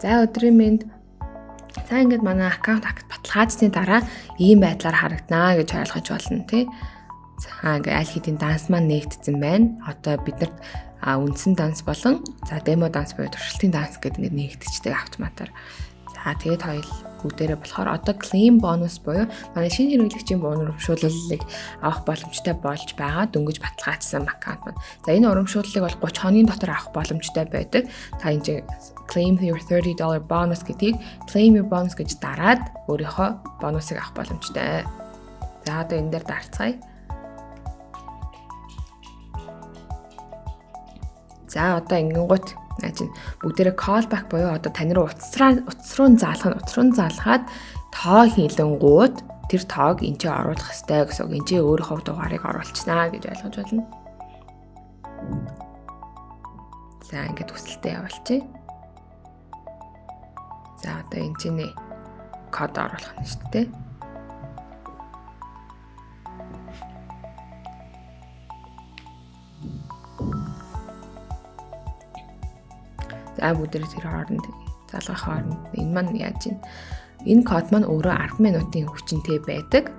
За өдрийн мэнд. За ингээд манай аккаунт баталгаажсны дараа ийм байдлаар харагдана гэж ойлгож болно тий. За ингээд аль хэдийн данс маань нээгдсэн байна. Одоо биднэрт үндсэн данс болон за демо данс буюу туршилтын данс гэдэг ингээд нээгдчихдэг автоматар. За тэгээд хоёул бүгдээрээ болохоор одоо claim bonus буюу манай шинэ хэрэглэгчийн урамшууллыг авах боломжтой болж байгаа дөнгөж баталгаажсан аккаунт маань. За энэ урамшууллыг бол 30 хоногийн дотор авах боломжтой байдаг. Та энэ claim your $30 bonus гэдгийг claim your bonus гэж дараад өөрийнхөө бонусыг авах боломжтой. За одоо энэ дээр дарцгаая. За одоо ингэнгუთ чинь бүгдээрээ callback буюу одоо тань руу утас руу заалхаад тоо хийлэнгууд тэр тоог энд чинь оруулах ёстой гэсэн үг. Энд чинь өөрийнхөө дугаарыг оруулчихнаа гэж ойлгож байна. За ингээд хүсэлтэд явуулчих. За одоо энэ чинь код оруулах нь шүү дээ. За бүгдээ тэр хооронд залгах хооронд энэ маань яаж ийн энэ код маань өөрөө 10 минутын хүчинтэй байдаг.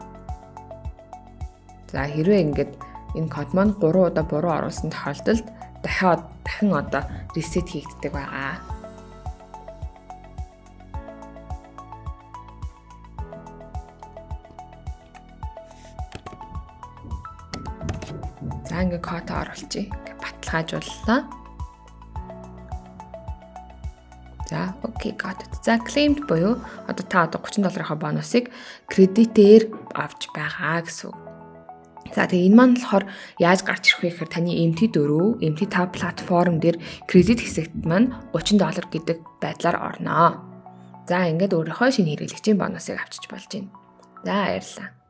За хэрвээ ингээд энэ код маань 3 удаа буруу оруулсан тохиолдолд дахин одоо reset хийгддэг байгаа. За ингээд код оруулчих. Баталгаажууллаа. За окей got it. За claimed буюу одоо та $30-ийнхаа бонусыг кредитээр авч байгаа гэсэн үг. За тэгээ энэ маань болохоор яаж гарч ирэх вэ гэхээр таны MT4, MT5 платформ дээр кредит хэсэгт маань $30 гэдэг байдлаар орно. За ингээд өөрийнхөө шинэ хэрэглэгчийн бонусыг авчиж болж байна. За баярлалаа.